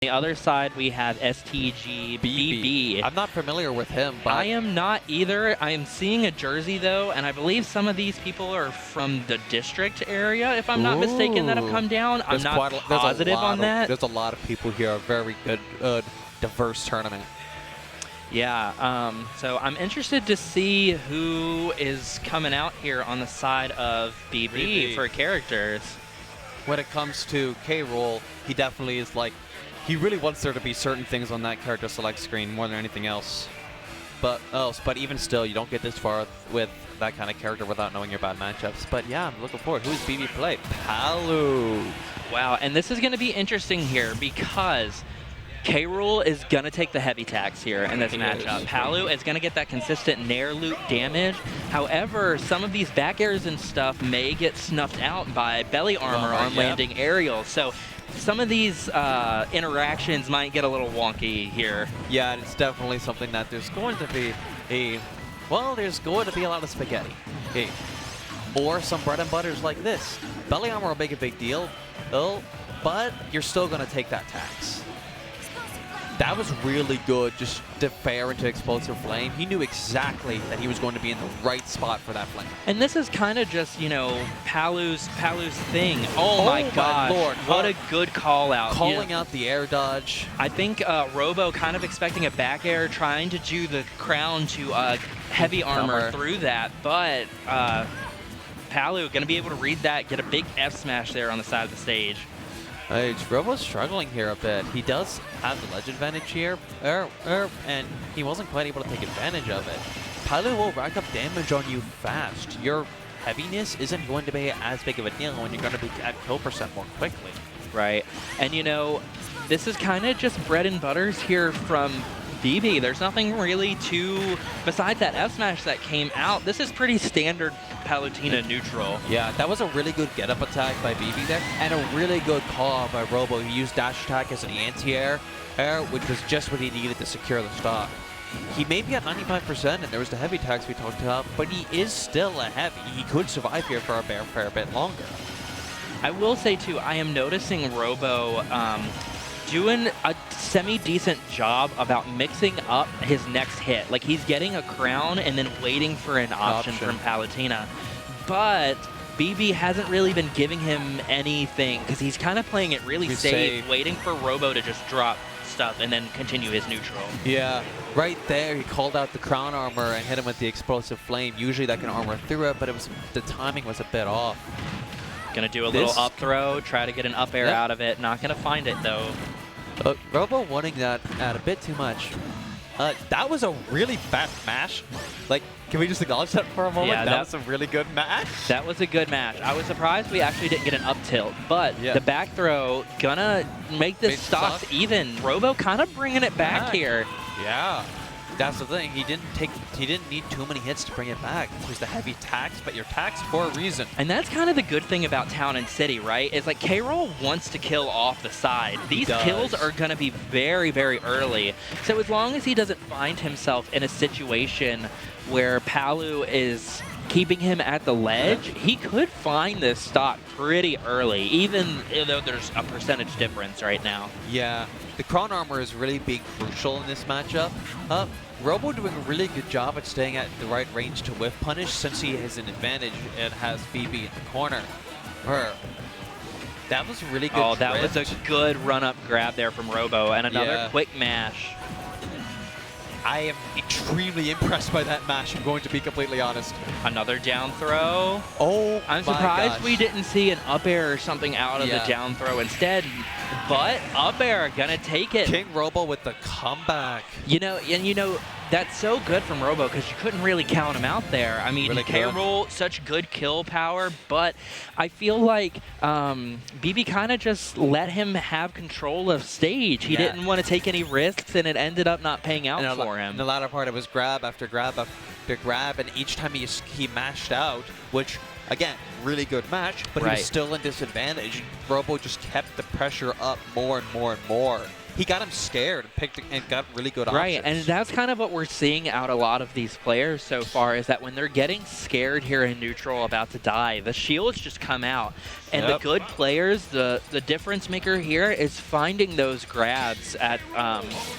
the other side, we have STGBB. I'm not familiar with him, but I am not either. I am seeing a jersey, though, and I believe some of these people are from the district area, if I'm not mistaken, that have come down. I'm not positive on that. There's a lot of people here. A very good, diverse tournament. Yeah, so I'm interested to see who is coming out here on the side of BB for characters. When it comes to Rool, he definitely is like, he really wants there to be certain things on that character select screen more than anything else. But even still, you don't get this far with that kind of character without knowing your bad matchups. But yeah, I'm looking forward. Who's BB play? Palu. Wow, and this is going to be interesting here because Rool is going to take the heavy tax here in this matchup. Palu is going to get that consistent nair loop damage. However, some of these back airs and stuff may get snuffed out by belly armor on landing aerials. So some of these interactions might get a little wonky here. Yeah, it's definitely something that there's going to be there's going to be a lot of spaghetti. Or some bread and butters like this. Belly armor will make a big deal, but you're still going to take that tax. That was really good, just defer into Explosive Flame. He knew exactly that he was going to be in the right spot for that flame. And this is kind of just, you know, Palu's thing. Oh my God, Lord. What a good call out. Calling out the air dodge. I think Robo kind of expecting a back air, trying to do the crown to heavy armor through that, but Palu going to be able to read that, get a big F smash there on the side of the stage. Robo's struggling here a bit. He does have the ledge advantage here, and he wasn't quite able to take advantage of it. Palu will rack up damage on you fast. Your heaviness isn't going to be as big of a deal when you're going to be at kill percent more quickly. Right, and you know, this is kind of just bread and butters here from BB. There's nothing really besides that F smash that came out. This is pretty standard Palutena neutral. Yeah, that was a really good get-up attack by BB there, and a really good call by Robo. He used dash attack as an anti-air, which was just what he needed to secure the stock. He may be at 95%, and there was the heavy tax we talked about, but he is still a heavy. He could survive here for a fair bit longer. I will say, too, I am noticing Robo doing a semi-decent job about mixing up his next hit. Like, he's getting a crown and then waiting for an option from Palutena. But BB hasn't really been giving him anything because he's kind of playing it really safe, waiting for Robo to just drop stuff and then continue his neutral. Yeah, right there he called out the crown armor and hit him with the explosive flame. Usually that can armor through it, but the timing was a bit off. Gonna do a little up throw, try to get an up air out of it. Not gonna find it though. Robo wanting that out a bit too much. That was a really fast mash. Like, can we just acknowledge that for a moment? Yeah, that was a really good match. That was a good match. I was surprised we actually didn't get an up tilt, but the back throw gonna make this stocks even. Robo kind of bringing it back here. Yeah. That's the thing. He didn't need too many hits to bring it back. It was the heavy tax, but you're taxed for a reason. And that's kind of the good thing about Town and City, right? It's like Rool wants to kill off the side. These kills are going to be very, very early. So as long as he doesn't find himself in a situation where Palu is keeping him at the ledge, he could find this stock pretty early, even though there's a percentage difference right now. Yeah, the crown armor is really being crucial in this matchup. Robo doing a really good job at staying at the right range to whiff punish since he has an advantage and has BB in the corner. That was really good. Oh, that was a good run-up grab there from Robo, and another quick mash. I am extremely impressed by that mash, I'm going to be completely honest. Another down throw. Oh, I'm surprised we didn't see an up air or something out of the down throw instead, but up air gonna take it. KingRoBo with the comeback. You know, that's so good from Robo because you couldn't really count him out there. I mean, Rool, such good kill power, but I feel like BB kind of just let him have control of stage. He didn't want to take any risks, and it ended up not paying out for him. In the latter part, it was grab after grab after grab, and each time he mashed out, which, again, really good match, but he was still in disadvantage. Robo just kept the pressure up more and more and more. he got him scared and picked and got really good Right, options. and that's kind of what we're seeing out a lot of these players so far, is that when they're getting scared here in neutral about to die, the shields just come out. And the good players, the difference maker here is finding those grabs at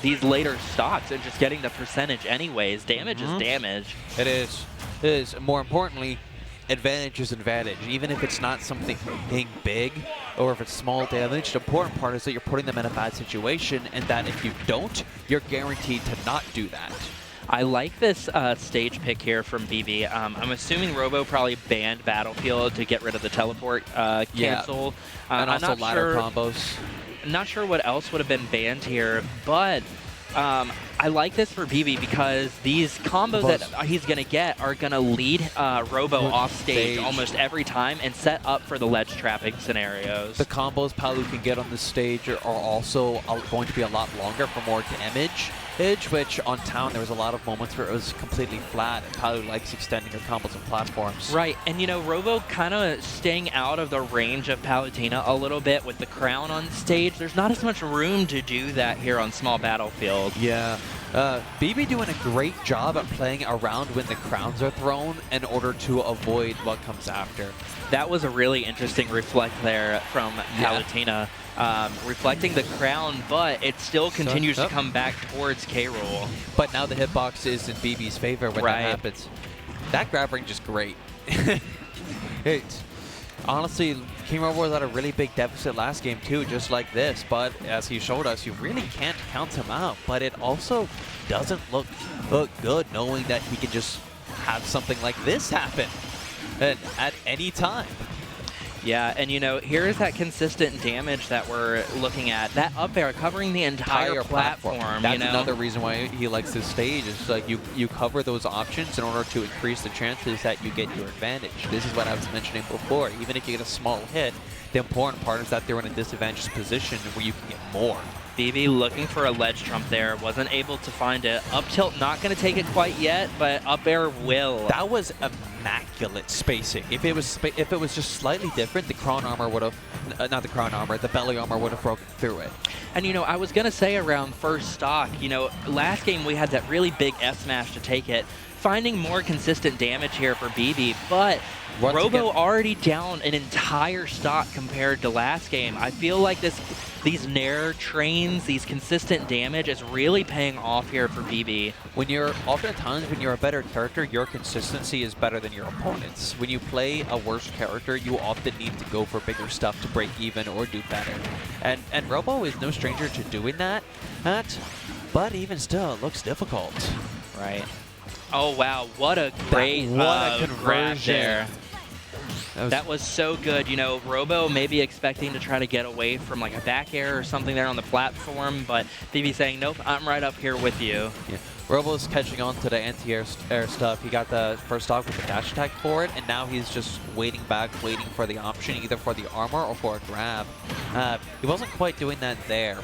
these later stocks and just getting the percentage anyways. Damage is damage. It is. It is. And more importantly, advantage is advantage. Even if it's not something big or if it's small damage, the important part is that you're putting them in a bad situation, and that if you don't, you're guaranteed to not do that. I like this stage pick here from BB. I'm assuming Robo probably banned Battlefield to get rid of the teleport cancel. And also ladder combos. Not sure what else would have been banned here, but I like this for BB because these combos that he's going to get are going to lead Robo off stage almost every time and set up for the ledge trapping scenarios. The combos Palu can get on this stage are also going to be a lot longer for more damage. Which on Town there was a lot of moments where it was completely flat, and Palu likes extending her combos and platforms. Right, and you know, Robo kind of staying out of the range of Palutena a little bit with the crown on stage. There's not as much room to do that here on small Battlefield. Yeah. BB doing a great job at playing around when the crowns are thrown in order to avoid what comes after. That was a really interesting reflect there from Palutena. Reflecting the crown, but it still continues to come back towards KRool. But now the hitbox is in BB's favor when that happens. That grab range is great. Honestly, KingRoBo was at a really big deficit last game too, just like this. But as he showed us, you really can't count him out. But it also doesn't look good knowing that he can just have something like this happen at any time. Yeah, and you know, here's that consistent damage that we're looking at. That up air covering the entire platform. That's you know? another reason why he likes this stage. Is like you cover those options in order to increase the chances that you get your advantage. This is what I was mentioning before. Even if you get a small hit, the important part is that they're in a disadvantaged position where you can get more. BB looking for a ledge trump there, wasn't able to find it. Up tilt not going to take it quite yet, but up air will. That was immaculate spacing. If it was just slightly different, the crown armor would have, not the crown armor, the belly armor would have broken through it. And you know, I was going to say around first stock, you know, last game we had that really big F smash to take it. Finding more consistent damage here for BB, but Robo already down an entire stock compared to last game. I feel like these Nair trains, these consistent damage is really paying off here for BB. Oftentimes when you're a better character, your consistency is better than your opponent's. When you play a worse character, you often need to go for bigger stuff to break even or do better. And Robo is no stranger to doing that, but even still, it looks difficult. Right. Oh wow, what a great conversion there. That was so good. You know, Robo maybe expecting to try to get away from like a back air or something there on the platform, but BB saying, nope, I'm right up here with you. Yeah. Robo's catching on to the anti-air stuff. He got the first stock with the dash attack for it, and now he's just waiting back, waiting for the option, either for the armor or for a grab. He wasn't quite doing that there.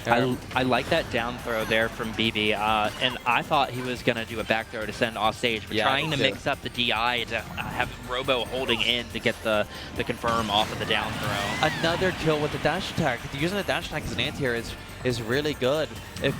I like that down throw there from BB, and I thought he was going to do a back throw to send off stage, but trying to mix up the DI to have Robo holding in to get the confirm off of the down throw. Another kill with the dash attack. Using the dash attack as an anti-air is really good. If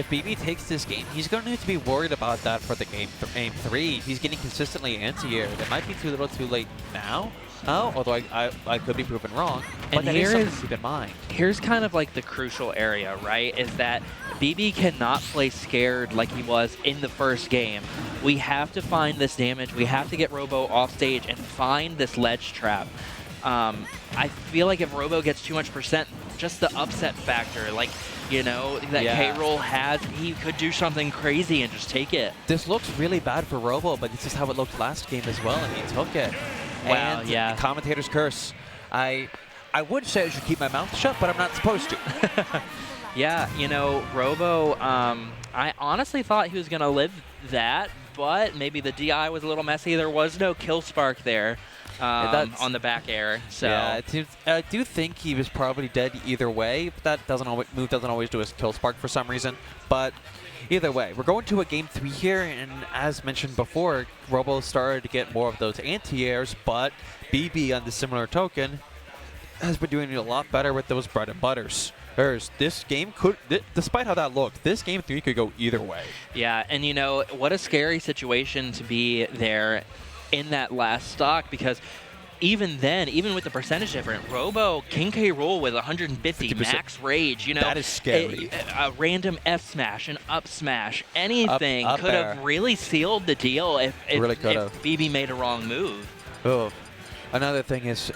BB takes this game, he's going to need to be worried about that for the game 3. He's getting consistently anti-air. It might be too little too late now. Although I could be proven wrong, but that is something to keep in mind. Here's kind of like the crucial area, right? Is that BB cannot play scared like he was in the first game. We have to find this damage. We have to get Robo off stage and find this ledge trap. I feel like if Robo gets too much percent, just the upset factor, like, you know, that KRool has, he could do something crazy and just take it. This looks really bad for Robo, but this is how it looked last game as well, and he took it. Wow, and commentator's curse. I would say I should keep my mouth shut, but I'm not supposed to. Yeah, you know, Robo, I honestly thought he was going to live that, but maybe the DI was a little messy. There was no kill spark there on the back air. So yeah, I do think he was probably dead either way, but that doesn't always do his kill spark for some reason. But either way, we're going to a game 3 here, and as mentioned before, Robo started to get more of those anti-airs, but BB on the similar token has been doing a lot better with those bread and butters. This game could, despite how that looked, this game 3 could go either way. Yeah, and you know, what a scary situation to be there in that last stock, because even then, even with the percentage difference, King Rool with 150 max rage, you know, that is scary. A random F smash, an up smash, anything up could have really sealed the deal if BB made a wrong move. Oh, another thing is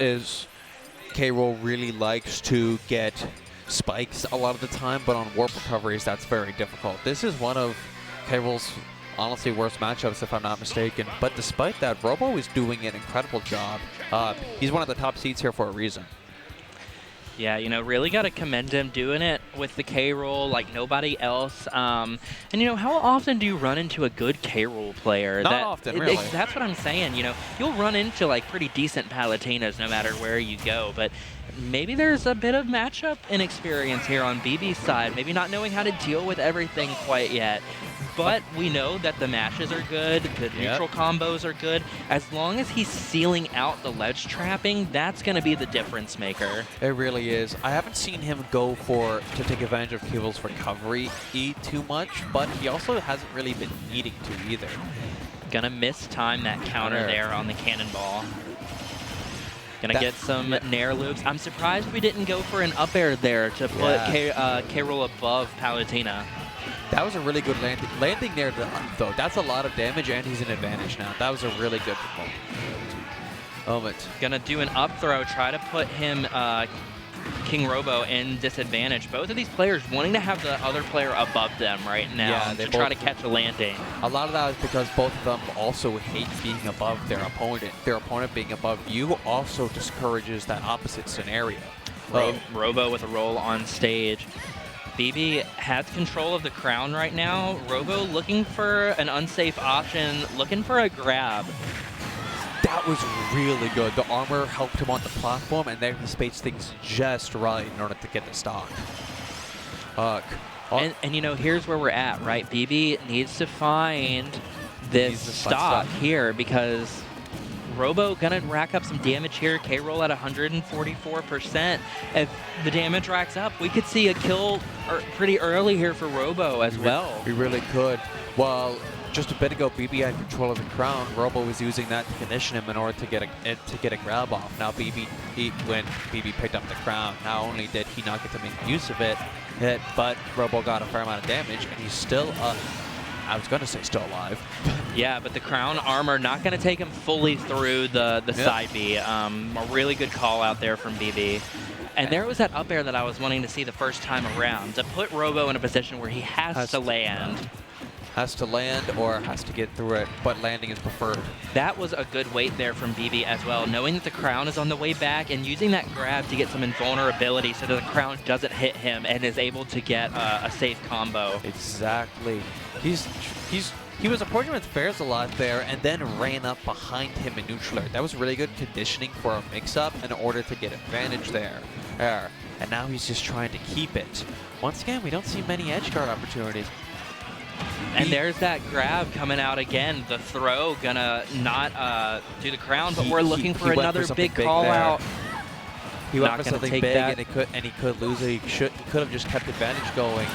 Rool really likes to get spikes a lot of the time, but on warp recoveries, that's very difficult. This is one of Rool's honestly worst matchups, if I'm not mistaken. But despite that, Robo is doing an incredible job. He's one of the top seeds here for a reason. Yeah, you know, really got to commend him doing it with the K-Rool like nobody else. And, you know, how often do you run into a good K-Rool player? Not often, really. That's what I'm saying. You know, you'll run into, like, pretty decent Palutenas no matter where you go. But maybe there's a bit of matchup inexperience here on BB's side. Maybe not knowing how to deal with everything quite yet. But we know that the mashes are good, the neutral combos are good. As long as he's sealing out the ledge trapping, that's going to be the difference maker. It really is. I haven't seen him go to take advantage of K-Rool's recovery too much, but he also hasn't really been needing to either. Gonna mistime that counter there on the cannonball. Gonna get some nair loops. I'm surprised we didn't go for an up air there to put K-Rool above Palutena. That was a really good landing there, though. That's a lot of damage, and he's in advantage now. That was a really good moment. Gonna do an up throw, try to put him, KingRoBo, in disadvantage. Both of these players wanting to have the other player above them right now to try to catch a landing. A lot of that is because both of them also hate being above their opponent. Their opponent being above you also discourages that opposite scenario. Robo with a roll on stage. BB has control of the crown right now. Robo looking for an unsafe option, looking for a grab. That was really good. The armor helped him on the platform, and then he spaced things just right in order to get the stock. And you know, here's where we're at, right? BB needs to find this stock here, because Robo gonna rack up some damage here. K-Rool at 144%. If the damage racks up, we could see a kill pretty early here for Robo as well. We really could. Well, just a bit ago, BB had control of the crown. Robo was using that to condition him in order to get a grab off. Now when BB picked up the crown, not only did he not get to make use of it, but Robo got a fair amount of damage, and he's still I was going to say still alive. Yeah, but the crown armor not going to take him fully through the side B. A really good call out there from BB. And there was that up air that I was wanting to see the first time around, to put Robo in a position where he has to land. Has to land or has to get through it, but landing is preferred. That was a good wait there from BB as well, knowing that the crown is on the way back and using that grab to get some invulnerability so that the crown doesn't hit him and is able to get a safe combo. Exactly. He was approaching with Fairs a lot there and then ran up behind him in neutral air. That was really good conditioning for a mix-up in order to get advantage there. And now he's just trying to keep it. Once again, we don't see many edgeguard opportunities. And there's that grab coming out again. The throw gonna not do the crown, but we're looking for another big call out. He went for something big, and he could lose it. He could have just kept advantage going.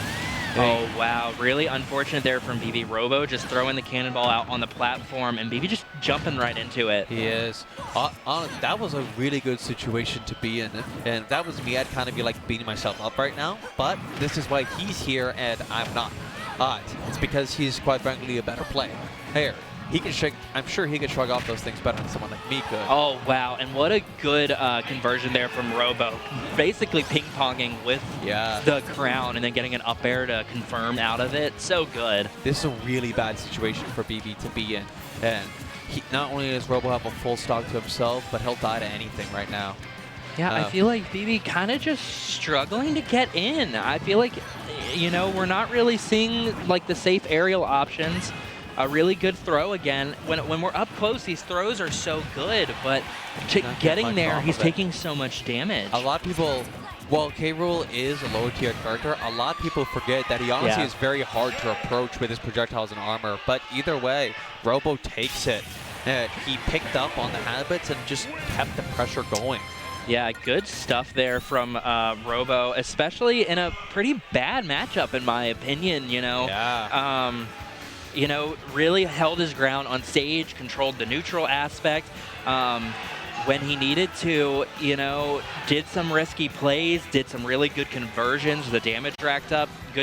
Oh, wow. Really unfortunate there from BB. Robo just throwing the cannonball out on the platform, and BB just jumping right into it. He is. That was a really good situation to be in. And that was me. I'd kind of be like beating myself up right now. But this is why he's here, and I'm not. It's because he's, quite frankly, a better player. Here. I'm sure he could shrug off those things better than someone like me could. Oh, wow. And what a good conversion there from Robo. Basically ping-ponging with the crown and then getting an up air to confirm out of it. So good. This is a really bad situation for BB to be in. And not only does Robo have a full stock to himself, but he'll die to anything right now. Yeah, I feel like BB kind of just struggling to get in. I feel like, you know, we're not really seeing like the safe aerial options. A really good throw again. When we're up close, these throws are so good, but getting there, he's taking so much damage. A lot of people, while K-Rool is a lower tier character, a lot of people forget that he honestly is very hard to approach with his projectiles and armor. But either way, Robo takes it. He picked up on the habits and just kept the pressure going. Yeah, good stuff there from Robo, especially in a pretty bad matchup, in my opinion, you know. Yeah. You know, really held his ground on stage, controlled the neutral aspect. When he needed to, you know, did some risky plays, did some really good conversions, the damage racked up, good